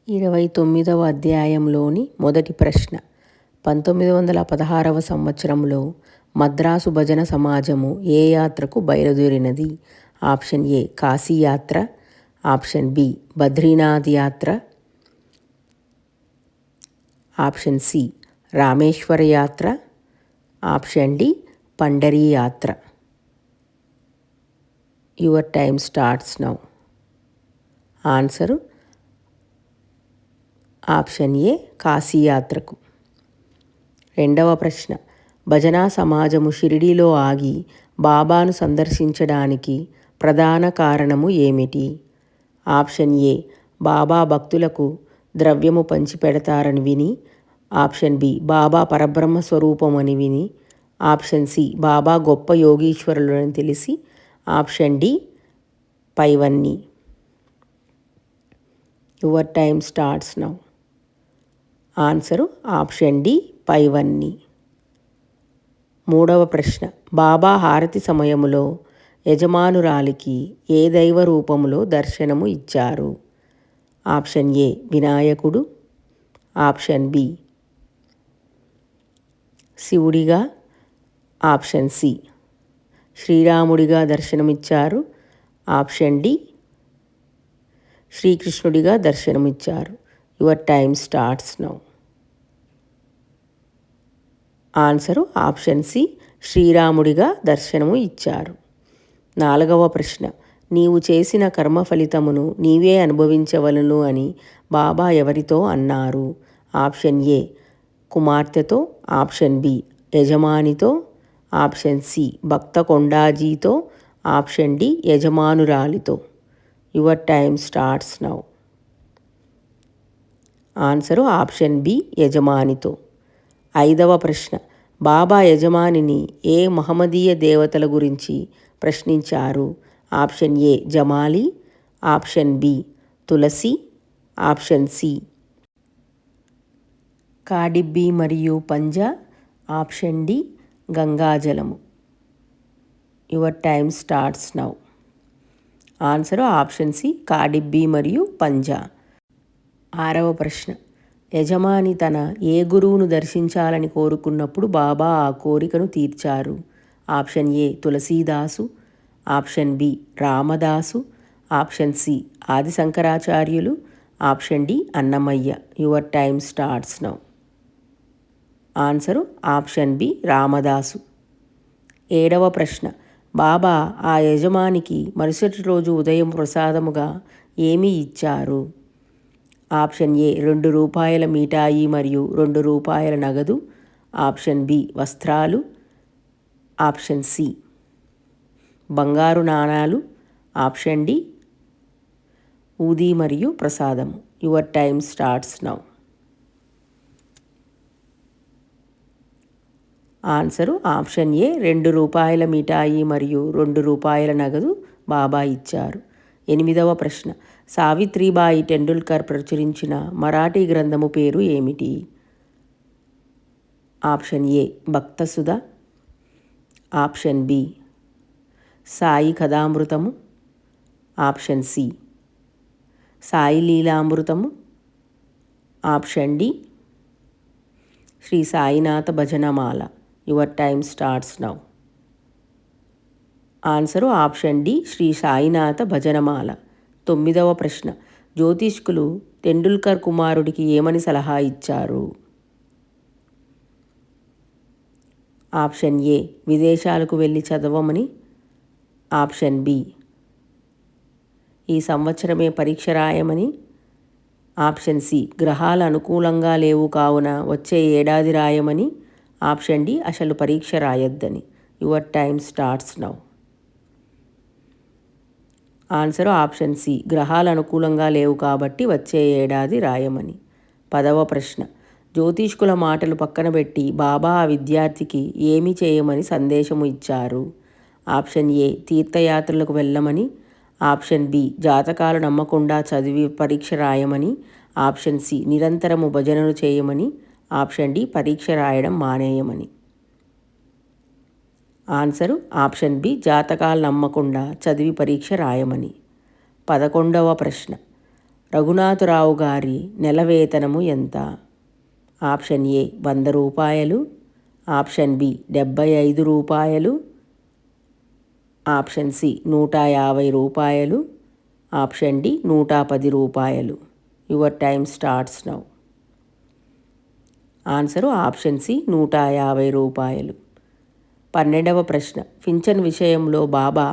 29వ అధ్యాయంలోని మొదటి ప్రశ్న. 1916వ సంవత్సరంలో మద్రాసు భజన సమాజము ఏ యాత్రకు బయలుదేరినది? ఆప్షన్ ఏ కాశీ యాత్ర, ఆప్షన్ బి బద్రీనాథ్ యాత్ర, ఆప్షన్ సి రామేశ్వర యాత్ర, ఆప్షన్ డి పండరీ యాత్ర. Your time starts now. Answer option A కాశీయాత్రకు. రెండవ ప్రశ్న. భజనా సమాజము షిరిడీలో ఆగి బాబాను సందర్శించడానికి ప్రధాన కారణము ఏమిటి? ఆప్షన్ ఏ బాబా భక్తులకు ద్రవ్యము పంచిపెడతారని విని, ఆప్షన్ బి బాబా పరబ్రహ్మ స్వరూపమని విని, ఆప్షన్ సి బాబా గొప్ప యోగీశ్వరులని తెలిసి, ఆప్షన్ డి పైవన్నీ. Your time starts now. Answer option D పైవన్నీ. మూడవ ప్రశ్న. బాబా హారతి సమయములో యజమానురాలికి ఏ దైవ రూపములో దర్శనము ఇచ్చారు? ఆప్షన్ ఏ వినాయకుడు, ఆప్షన్ బి శివుడిగా, ఆప్షన్ సి శ్రీరాముడిగా దర్శనమిచ్చారు, ఆప్షన్ డి శ్రీకృష్ణుడిగా దర్శనమిచ్చారు. Your time starts now. Answer option C శ్రీరాముడిగా దర్శనము ఇచ్చారు. నాలుగవ ప్రశ్న. నీవు చేసిన కర్మ ఫలితమును నీవే అనుభవించవలను అని బాబా ఎవరితో అన్నారు? ఆప్షన్ ఏ కుమార్తెతో, ఆప్షన్ బి యజమానితో, ఆప్షన్ సి భక్త కొండాజీతో, ఆప్షన్ డి యజమానురాలితో. Your time starts now. Answer option B యజమానితో. ఐదవ ప్రశ్న. బాబా యజమానిని ఏ మహమ్మదీయ దేవతల గురించి ప్రశ్నించారు? ఆప్షన్ ఏ జమాలి, ఆప్షన్ బి తులసి, ఆప్షన్ సి కాడిబ్బి మరియు పంజా, ఆప్షన్ డి గంగాజలము. Your time starts now. Answer option C కాడిబ్బి మరియు పంజా. ఆరవ ప్రశ్న. యజమాని తన ఏ గురువును దర్శించాలని కోరుకున్నప్పుడు బాబా ఆ కోరికను తీర్చారు? Option A Tulsidas, option B Ramdas, option C ఆది శంకరాచార్యులు, option D Annamayya. Your time starts now. Answer option B Ramdas. ఏడవ ప్రశ్న. బాబా ఆ యజమానికి మరుసటి రోజు ఉదయం ప్రసాదముగా ఏమి ఇచ్చారు? ఆప్షన్ ఏ 2 రూపాయల మిఠాయి మరియు 2 రూపాయల నగదు, ఆప్షన్ బి వస్త్రాలు, ఆప్షన్ సి బంగారు నాణాలు, ఆప్షన్ డి ఊది మరియు ప్రసాదము. Your time starts now. Answer option ఏ 2 రూపాయల మిఠాయి మరియు 2 రూపాయల నగదు బాబా ఇచ్చారు. ఎనిమిదవ ప్రశ్న. సావిత్రిబాయి టెండూల్కర్ ప్రచురించిన మరాఠీ గ్రంథము పేరు ఏమిటి? Option A Bhaktasudha, option B Sai కథామృతము, ఆప్షన్ సి సాయి లీలామృతము, option D Shri Sainatha Bhajanamala. Your time starts now. Answer option D Shri Sainatha Bhajanamala. తొమ్మిదవ ప్రశ్న. జ్యోతిష్కులు టెండూల్కర్ కుమారుడికి ఏమని సలహా ఇచ్చారు? ఆప్షన్ ఏ విదేశాలకు వెళ్ళి చదవమని, ఆప్షన్ బి ఈ సంవత్సరమే పరీక్ష రాయమని, ఆప్షన్ సి గ్రహాలు అనుకూలంగా లేవు కావున వచ్చే ఏడాది రాయమని, ఆప్షన్ డి అసలు పరీక్ష రాయొద్దని. Your time starts now. Answer option C గ్రహాలు అనుకూలంగా లేవు కాబట్టి వచ్చే ఏడాది రాయమని. పదవ ప్రశ్న. జ్యోతిష్కుల మాటలు పక్కన పెట్టి బాబా ఆ విద్యార్థికి ఏమి చేయమని సందేశము ఇచ్చారు? ఆప్షన్ ఏ తీర్థయాత్రలకు వెళ్ళమని, ఆప్షన్ బి జాతకాలు నమ్మకుండా చదివి పరీక్ష రాయమని, ఆప్షన్ సి నిరంతరము భజనలు చేయమని, ఆప్షన్ డి పరీక్ష రాయడం మానేయమని. ఆన్సరు ఆప్షన్ బి జాతకాలు నమ్మకుండా చదివి పరీక్ష రాయమని. 11వ ప్రశ్న. రఘునాథరావు గారి నెల వేతనము ఎంత? ఆప్షన్ ఏ 100 రూపాయలు, ఆప్షన్ బి 75 రూపాయలు, ఆప్షన్ సి 150 రూపాయలు, ఆప్షన్ డి 110 రూపాయలు. Your time starts now. Answer option C 150 రూపాయలు. 12వ ప్రశ్న. పింఛన్ విషయంలో బాబా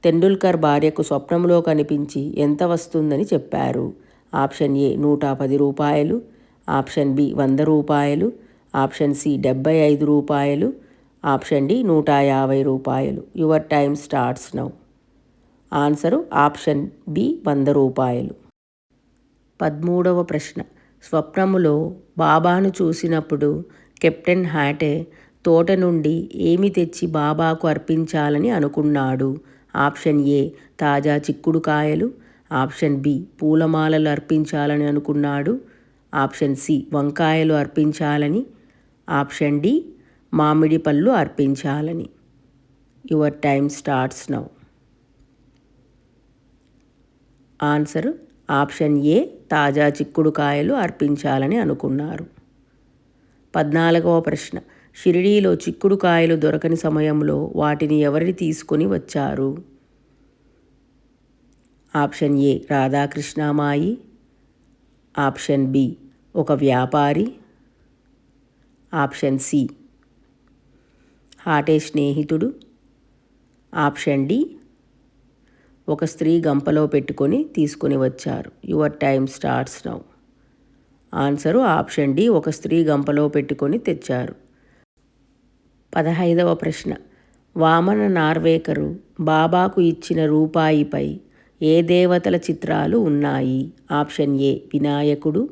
తెండూల్కర్ భార్యకు స్వప్నంలో కనిపించి ఎంత వస్తుందని చెప్పారు? ఆప్షన్ ఏ 110 రూపాయలు, ఆప్షన్ బి 100 రూపాయలు, ఆప్షన్ సి 75 రూపాయలు, ఆప్షన్ డి 150 రూపాయలు. Your time starts now. Answer option B 100 రూపాయలు. 13వ ప్రశ్న. స్వప్నములో బాబాను చూసినప్పుడు కెప్టెన్ హ్యాటే తోట నుండి ఏమి తెచ్చి బాబాకు అర్పించాలని అనుకున్నాడు? ఆప్షన్ ఏ తాజా చిక్కుడుకాయలు, ఆప్షన్ బి పూలమాలలు అర్పించాలని అనుకున్నాడు, ఆప్షన్ సి వంకాయలు అర్పించాలని, ఆప్షన్ డి మామిడి పళ్ళు అర్పించాలని. Your time starts now. Answer option A తాజా చిక్కుడుకాయలు అర్పించాలని అనుకున్నారు. 14వ ప్రశ్న. షిరిడీలో చిక్కుడుకాయలు దొరకని సమయంలో వాటిని ఎవరిని తీసుకొని వచ్చారు? Option A Radhakrishnamayi, option B ఒక వ్యాపారి, ఆప్షన్ సి హాటే స్నేహితుడు, ఆప్షన్ డి ఒక స్త్రీ గంపలో పెట్టుకొని తీసుకొని వచ్చారు. Your time starts now. Answer option D ఒక స్త్రీ గంపలో పెట్టుకొని తెచ్చారు. 15వ ప్రశ్న. వామన నార్వేకరు బాబాకు ఇచ్చిన రూపాయిపై ఏ దేవతల చిత్రాలు ఉన్నాయి? ఆప్షన్ ఏ వినాయకుడు,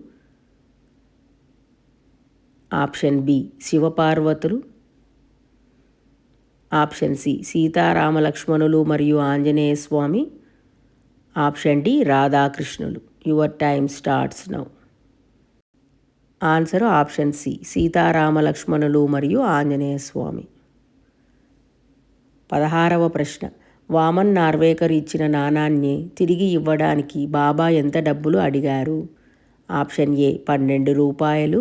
ఆప్షన్ బి శివపార్వతులు, ఆప్షన్ సి సీతారామ లక్ష్మణులు మరియు ఆంజనేయ స్వామి, ఆప్షన్ డి రాధాకృష్ణులు. Your time starts now. Answer option C Sitarama లక్ష్మణులు మరియు ఆంజనేయ స్వామి. 16వ ప్రశ్న. వామన్ నార్వేకర్ ఇచ్చిన నాణాన్ని తిరిగి ఇవ్వడానికి బాబా ఎంత డబ్బులు అడిగారు? ఆప్షన్ ఏ 12 రూపాయలు,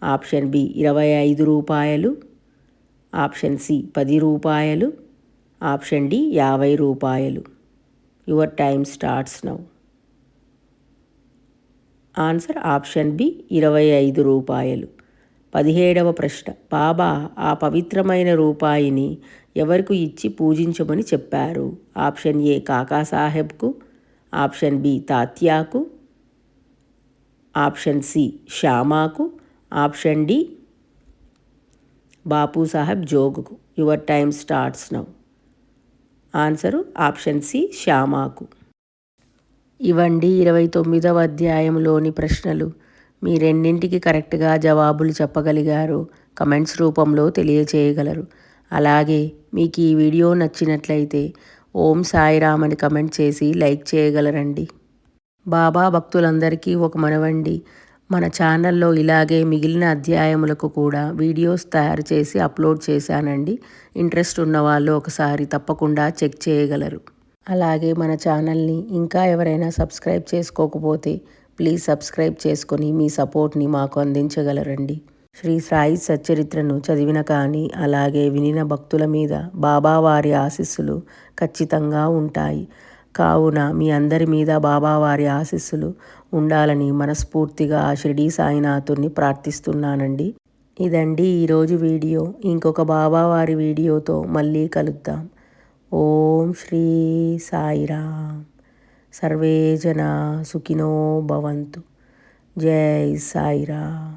ఆప్షన్ బి 25 రూపాయలు, ఆప్షన్ సి 10 రూపాయలు, ఆప్షన్ డి 50 రూపాయలు. Your time starts now. Answer option B 25 రూపాయలు. 17వ ప్రశ్న. బాబా ఆ పవిత్రమైన రూపాయిని ఎవరికి ఇచ్చి పూజించమని చెప్పారు? ఆప్షన్ ఏ కాకాసాహెబ్కు, ఆప్షన్ బి తాత్యాకు, ఆప్షన్ సి శ్యామాకు, ఆప్షన్ డి బాపు సాహెబ్ జోగుకు. Your time starts now. Answer option C శ్యామాకు. ఇవండి 29వ అధ్యాయంలోని ప్రశ్నలు. మీ రెండింటికి కరెక్ట్గా జవాబులు చెప్పగలిగారు. కమెంట్స్ రూపంలో తెలియచేయగలరు. అలాగే మీకు ఈ వీడియో నచ్చినట్లయితే ఓం సాయిరామ్ అని కమెంట్ చేసి లైక్ చేయగలరండి. బాబా భక్తులందరికీ ఒక మనవండి. మన ఛానల్లో ఇలాగే మిగిలిన అధ్యాయములకు కూడా వీడియోస్ తయారు చేసి అప్లోడ్ చేశానండి. ఇంట్రెస్ట్ ఉన్నవాళ్ళు ఒకసారి తప్పకుండా చెక్ చేయగలరు. అలాగే మన ఛానల్ని ఇంకా ఎవరైనా సబ్స్క్రైబ్ చేసుకోకపోతే ప్లీజ్ సబ్స్క్రైబ్ చేసుకొని మీ సపోర్ట్ని మాకు అందించగలరండి. శ్రీ సాయి సచ్చరిత్రను చదివిన కానీ అలాగే వినిన భక్తుల మీద బాబావారి ఆశీస్సులు ఖచ్చితంగా ఉంటాయి. కావున మీ అందరి మీద బాబావారి ఆశీస్సులు ఉండాలని మనస్ఫూర్తిగా షిరిడీ సాయినాథుని ప్రార్థిస్తున్నానండి. ఇదండి ఈరోజు వీడియో. ఇంకొక బాబావారి వీడియోతో మళ్ళీ కలుద్దాం. ఓం శ్రీ సాయిరామ్. సర్వే జనా సుఖినో భవంతు. జై సాయిరామ్.